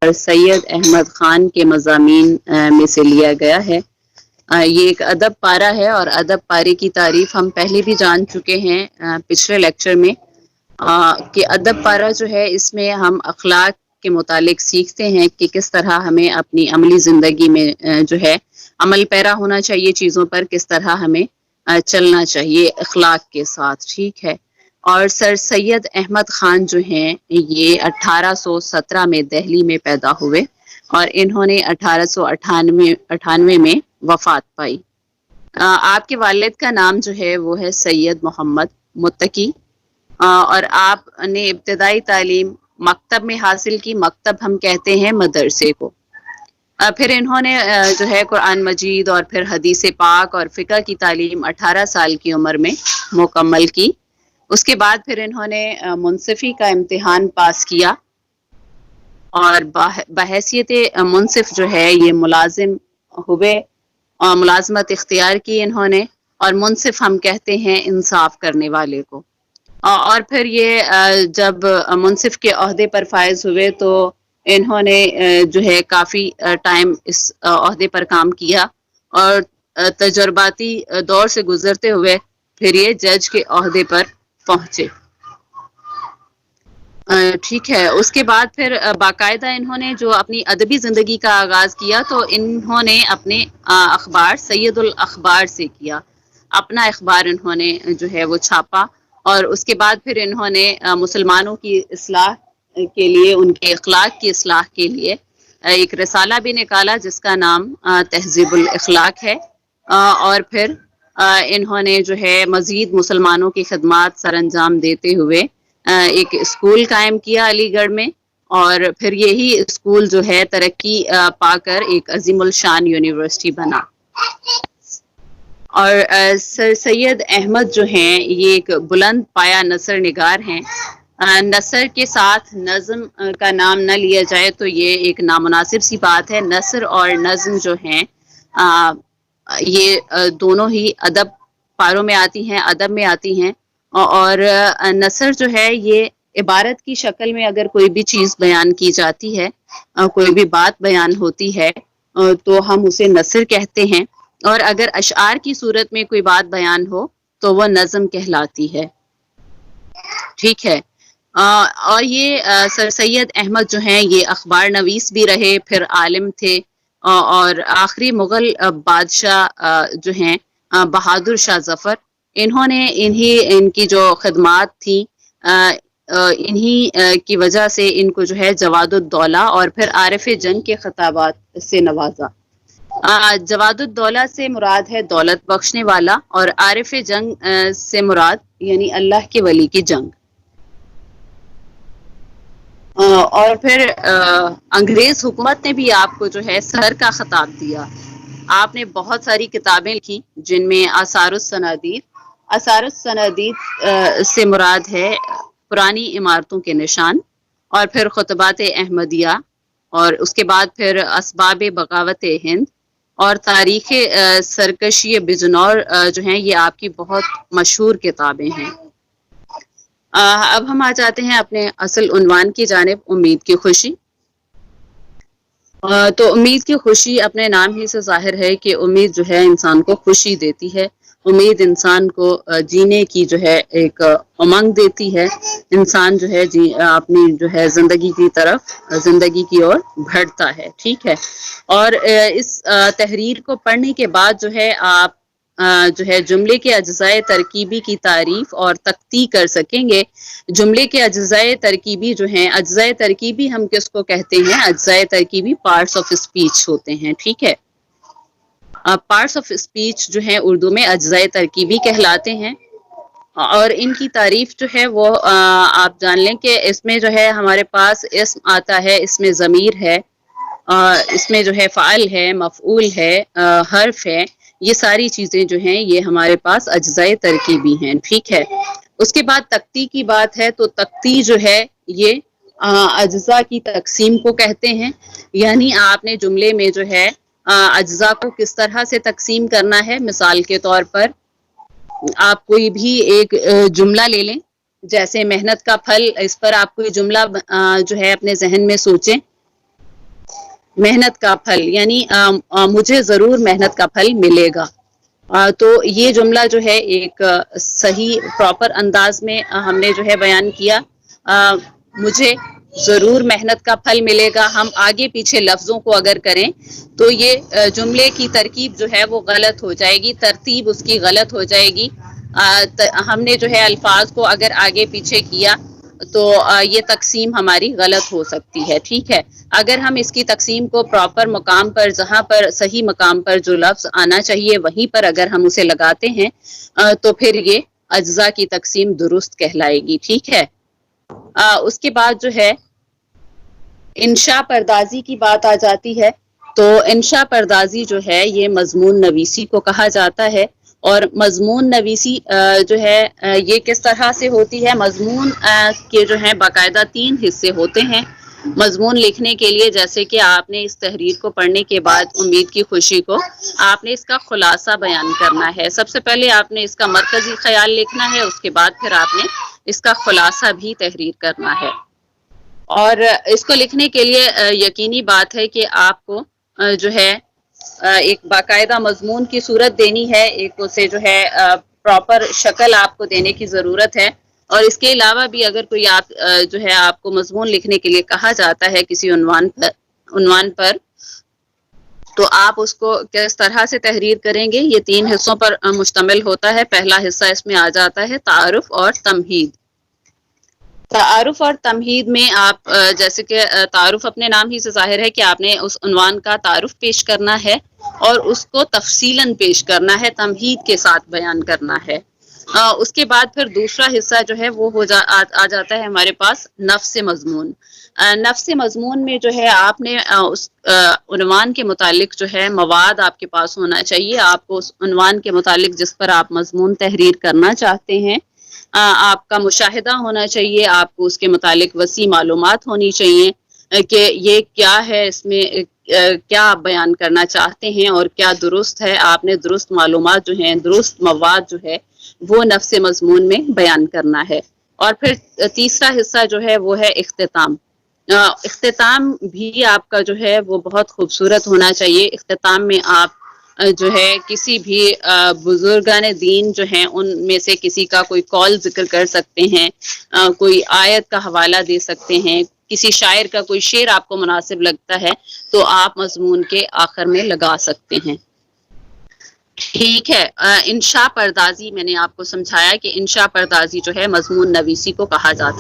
سید احمد خان کے مضامین میں سے لیا گیا ہے۔ یہ ایک ادب پارہ ہے، اور ادب پارے کی تعریف ہم پہلے بھی جان چکے ہیں پچھلے لیکچر میں، کہ ادب پارہ جو ہے اس میں ہم اخلاق کے متعلق سیکھتے ہیں کہ کس طرح ہمیں اپنی عملی زندگی میں جو ہے عمل پیرا ہونا چاہیے، چیزوں پر کس طرح ہمیں چلنا چاہیے اخلاق کے ساتھ، ٹھیک ہے۔ اور سر سید احمد خان جو ہیں یہ 1817 میں دہلی میں پیدا ہوئے، اور انہوں نے 1898 میں وفات پائی۔ آپ کے والد کا نام جو ہے وہ ہے سید محمد متقی، اور آپ نے ابتدائی تعلیم مکتب میں حاصل کی۔ مکتب ہم کہتے ہیں مدرسے کو۔ پھر انہوں نے جو ہے قرآن مجید اور پھر حدیث پاک اور فقہ کی تعلیم 18 سال کی عمر میں مکمل کی۔ اس کے بعد پھر انہوں نے منصفی کا امتحان پاس کیا، اور بحیثیت منصف جو ہے یہ ملازم ہوئے، اور ملازمت اختیار کی انہوں نے، اور منصف ہم کہتے ہیں انصاف کرنے والے کو۔ اور پھر یہ جب منصف کے عہدے پر فائز ہوئے تو انہوں نے جو ہے کافی ٹائم اس عہدے پر کام کیا، اور تجرباتی دور سے گزرتے ہوئے پھر یہ جج کے عہدے پر پہنچے، ٹھیک ہے۔ اس کے بعد پھر باقاعدہ انہوں نے جو اپنی ادبی زندگی کا آغاز کیا تو انہوں نے اپنے اخبار سید الاخبار سے کیا، اپنا اخبار انہوں نے جو ہے وہ چھاپا، اور اس کے بعد پھر انہوں نے مسلمانوں کی اصلاح کے لیے، ان کے اخلاق کی اصلاح کے لیے ایک رسالہ بھی نکالا جس کا نام تہذیب الاخلاق ہے، اور پھر انہوں نے جو ہے مزید مسلمانوں کی خدمات سر انجام دیتے ہوئے ایک اسکول قائم کیا علی گڑھ میں، اور پھر یہی اسکول جو ہے ترقی پا کر ایک عظیم الشان یونیورسٹی بنا۔ اور سر سید احمد جو ہیں یہ ایک بلند پایا نثر نگار ہیں۔ نثر کے ساتھ نظم کا نام نہ لیا جائے تو یہ ایک نامناسب سی بات ہے۔ نثر اور نظم جو ہیں یہ دونوں ہی ادب پاروں میں آتی ہیں، ادب میں آتی ہیں، اور نثر جو ہے یہ عبارت کی شکل میں اگر کوئی بھی چیز بیان کی جاتی ہے، کوئی بھی بات بیان ہوتی ہے تو ہم اسے نثر کہتے ہیں، اور اگر اشعار کی صورت میں کوئی بات بیان ہو تو وہ نظم کہلاتی ہے، ٹھیک ہے۔ اور یہ سر سید احمد جو ہیں یہ اخبار نویس بھی رہے، پھر عالم تھے، اور آخری مغل بادشاہ جو ہیں بہادر شاہ ظفر، انہوں نے ان کی جو خدمات تھیں انہی کی وجہ سے ان کو جو ہے جواد الدولہ اور پھر عارف جنگ کے خطابات سے نوازا۔ جواد الدولہ سے مراد ہے دولت بخشنے والا، اور عارف جنگ سے مراد یعنی اللہ کے ولی کی جنگ۔ اور پھر انگریز حکومت نے بھی آپ کو جو ہے سر کا خطاب دیا۔ آپ نے بہت ساری کتابیں لکھی جن میں آثار السنادید سے مراد ہے پرانی عمارتوں کے نشان، اور پھر خطبات احمدیہ، اور اس کے بعد پھر اسباب بغاوت ہند، اور تاریخ سرکشی بجنور جو ہیں یہ آپ کی بہت مشہور کتابیں ہیں۔ اب ہم آ جاتے ہیں اپنے اصل عنوان کی جانب، امید کی خوشی۔ تو امید کی خوشی اپنے نام ہی سے ظاہر ہے کہ امید جو ہے انسان کو خوشی دیتی ہے، امید انسان کو جینے کی جو ہے ایک امنگ دیتی ہے، انسان جو ہے اپنی جو ہے زندگی کی طرف، زندگی کی اور بڑھتا ہے، ٹھیک ہے۔ اور اس تحریر کو پڑھنے کے بعد جو ہے آپ جو ہے جملے کے اجزاء ترکیبی کی تعریف اور تختی کر سکیں گے۔ جملے کے اجزاء ترکیبی جو ہیں، اجزاء ترکیبی ہم کس کو کہتے ہیں؟ اجزاء ترکیبی پارٹس آف اسپیچ ہوتے ہیں، ٹھیک ہے۔ پارٹس آف اسپیچ جو ہیں اردو میں اجزاء ترکیبی کہلاتے ہیں، اور ان کی تعریف جو ہے وہ آپ جان لیں کہ اس میں جو ہے ہمارے پاس اسم آتا ہے، اس میں ضمیر ہے، اس میں جو ہے فعل ہے، مفعول ہے، حرف ہے، یہ ساری چیزیں جو ہیں یہ ہمارے پاس اجزاء ترکیبی ہیں، ٹھیک ہے۔ اس کے بعد تختی کی بات ہے تو تختی جو ہے یہ اجزاء کی تقسیم کو کہتے ہیں، یعنی آپ نے جملے میں جو ہے اجزاء کو کس طرح سے تقسیم کرنا ہے۔ مثال کے طور پر آپ کوئی بھی ایک جملہ لے لیں، جیسے محنت کا پھل، اس پر آپ کوئی جملہ جو ہے اپنے ذہن میں سوچیں، محنت کا پھل یعنی مجھے ضرور محنت کا پھل ملے گا. تو یہ جملہ جو ہے ایک صحیح پراپر انداز میں ہم نے جو ہے بیان کیا. مجھے ضرور محنت کا پھل ملے گا. ہم آگے پیچھے لفظوں کو اگر کریں تو یہ جملے کی ترکیب جو ہے وہ غلط ہو جائے گی, ترتیب اس کی غلط ہو جائے گی. ہم نے جو ہے الفاظ کو اگر آگے پیچھے کیا تو یہ تقسیم ہماری غلط ہو سکتی ہے. ٹھیک ہے, اگر ہم اس کی تقسیم کو پراپر مقام پر, جہاں پر صحیح مقام پر جو لفظ آنا چاہیے وہیں پر اگر ہم اسے لگاتے ہیں تو پھر یہ اجزاء کی تقسیم درست کہلائے گی. ٹھیک ہے. اس کے بعد جو ہے انشاء پردازی کی بات آ جاتی ہے. تو انشاء پردازی جو ہے یہ مضمون نویسی کو کہا جاتا ہے. اور مضمون نویسی جو ہے یہ کس طرح سے ہوتی ہے؟ مضمون کے جو ہے باقاعدہ 3 حصے ہوتے ہیں مضمون لکھنے کے لیے. جیسے کہ آپ نے اس تحریر کو پڑھنے کے بعد امید کی خوشی کو آپ نے اس کا خلاصہ بیان کرنا ہے. سب سے پہلے آپ نے اس کا مرکزی خیال لکھنا ہے, اس کے بعد پھر آپ نے اس کا خلاصہ بھی تحریر کرنا ہے. اور اس کو لکھنے کے لیے یقینی بات ہے کہ آپ کو جو ہے ایک باقاعدہ مضمون کی صورت دینی ہے, ایک اسے جو ہے پراپر شکل آپ کو دینے کی ضرورت ہے. اور اس کے علاوہ بھی اگر کوئی آپ جو ہے آپ کو مضمون لکھنے کے لیے کہا جاتا ہے کسی عنوان پر تو آپ اس کو کس طرح سے تحریر کریں گے, یہ 3 حصوں پر مشتمل ہوتا ہے. پہلا حصہ اس میں آ جاتا ہے تعارف اور تمہید. تعارف اور تمہید میں آپ جیسے کہ تعارف اپنے نام ہی سے ظاہر ہے کہ آپ نے اس عنوان کا تعارف پیش کرنا ہے اور اس کو تفصیلاً پیش کرنا ہے, تمہید کے ساتھ بیان کرنا ہے. اس کے بعد پھر دوسرا حصہ جو ہے وہ آ جاتا ہے ہمارے پاس نفس مضمون. نفس مضمون میں جو ہے آپ نے اس عنوان کے متعلق جو ہے مواد آپ کے پاس ہونا چاہیے. آپ کو اس عنوان کے متعلق جس پر آپ مضمون تحریر کرنا چاہتے ہیں آپ کا مشاہدہ ہونا چاہیے, آپ کو اس کے متعلق وسیع معلومات ہونی چاہیے کہ یہ کیا ہے, اس میں کیا آپ بیان کرنا چاہتے ہیں اور کیا درست ہے. آپ نے درست معلومات جو ہیں, درست مواد جو ہے وہ نفس مضمون میں بیان کرنا ہے. اور پھر تیسرا حصہ جو ہے وہ ہے اختتام. اختتام بھی آپ کا جو ہے وہ بہت خوبصورت ہونا چاہیے. اختتام میں آپ جو ہے کسی بھی بزرگان دین جو ہیں ان میں سے کسی کا کوئی قول ذکر کر سکتے ہیں, کوئی آیت کا حوالہ دے سکتے ہیں, کسی شاعر کا کوئی شعر آپ کو مناسب لگتا ہے تو آپ مضمون کے آخر میں لگا سکتے ہیں. ٹھیک ہے. انشاء پردازی میں نے آپ کو سمجھایا کہ انشاء پردازی جو ہے مضمون نویسی کو کہا جاتا ہے.